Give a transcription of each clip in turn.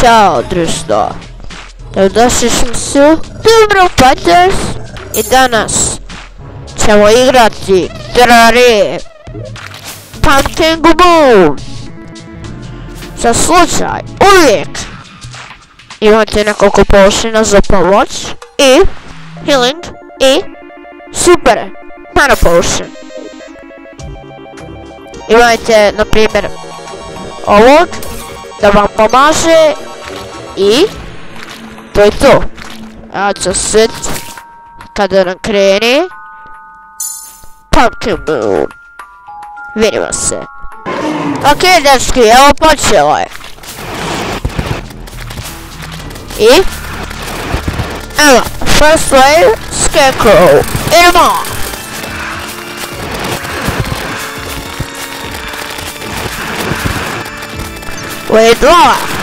Ćao društvo. Dobrodošli su Dobro Fighters i danas ćemo igrati Terraria Pumpkin Boom. Za slučaj uvijek imate nekoliko površina za pomoć i healing i super mana potion. Imajte na primjer ovog da vam pomaže i to je to. Ja ću sit kada nam kreni Pumpkin Moon. Vidimo se. Ok, dečki, evo počelo je. I evo, first wave, Scarecrow. Idemo! Wave 2.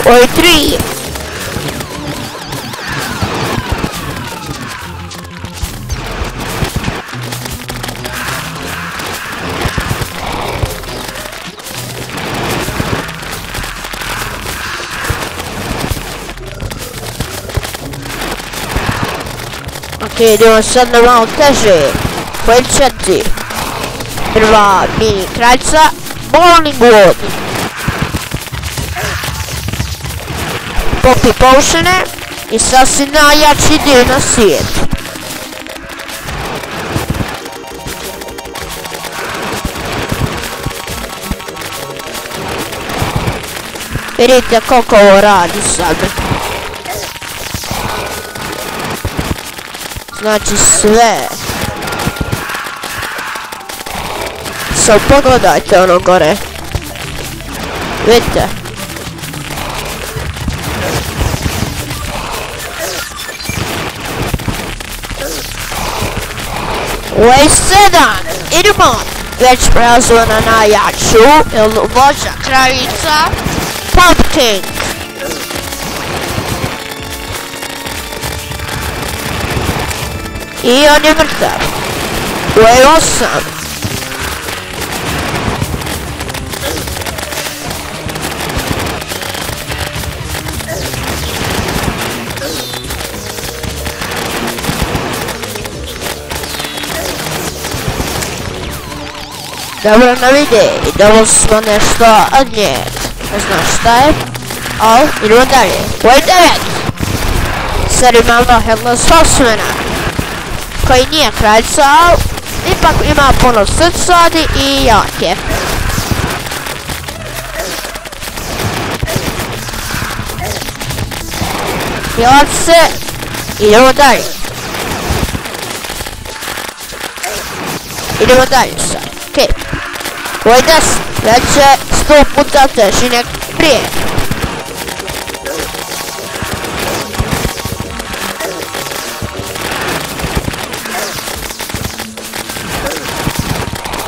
Wave 3. Ok, idemo sad na malo teže. Wave 4. Prva mini kraljica, Morning Wood. Popi potione i sasvim najjači dio na svijetu. Vidite koliko ovo radi sad. Znači sve. Sad pogledajte ono gore. Vidite. Wave 7, idemo! Već prelazila na najjaču, ili vođa kraljica, Pumpkin. I on je mrtav. Wave 8. Dobro nam ide i dobili smo nešto od njeg. Ne znam šta je, ali idemo dalje. Wave 9. Sad imamo Headless Horsemana, koji nije kraljica, ali ipak ima puno srca i jak je. Healat se, idemo dalje. Idemo dalje sad. Okej. Wave 10, već je 100 puta teži nek prije.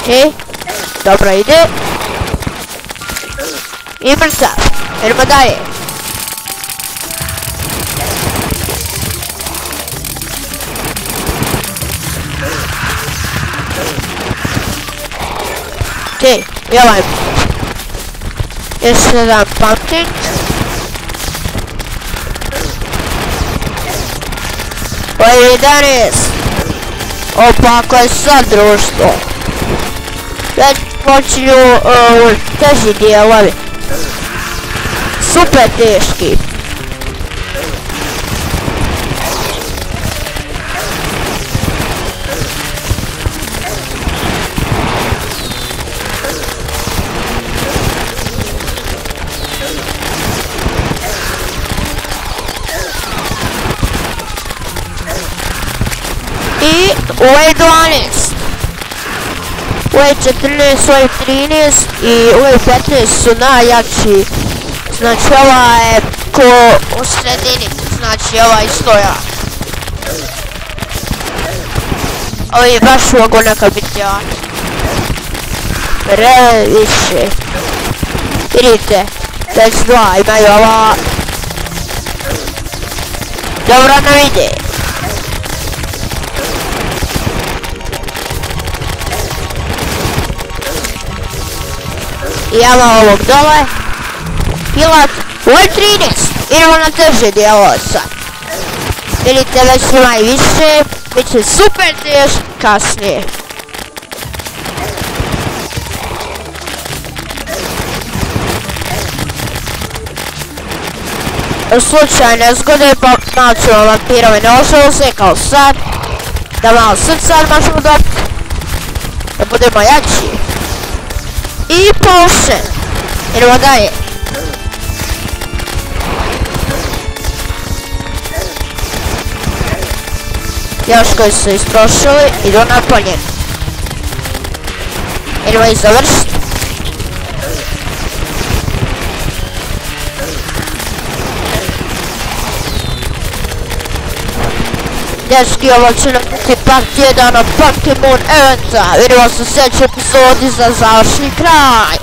Okej, dobro ide. I mrtav, idemo dalje. Okej, i ovaj. Još jedan Pumpkin. Wave 11. Opa, ako je sad društvo. Već počinju teži dijelovi. Super teški. I Wave 12. Wave 14, Wave 13 i Wave 15 su najjači. Znači ova je ko u sredini, znači ova stoja. Ovi baš mogu neka biti jaki. Previše. Vidite, već dva imaju ova Dobro nam ide. Imamo ovog dole. Pilot, ovo je 13. Idemo na teže dijelove sad. Vidite, već ima i više. Bit će super teško kasnije. U slučaju nezgode, malo ćemo vampirove nožove kao sad. Da malo srca možemo dobiti. Da budemo jači. I potion. Idemo dalje. Još koji su istrošili, idu napunjeni. Idemo ih završiti. Dečki, ovo će nam biti part 1 od Pokemon Eventa. Vidimo se u sljedećoj epizodi za završni kraj.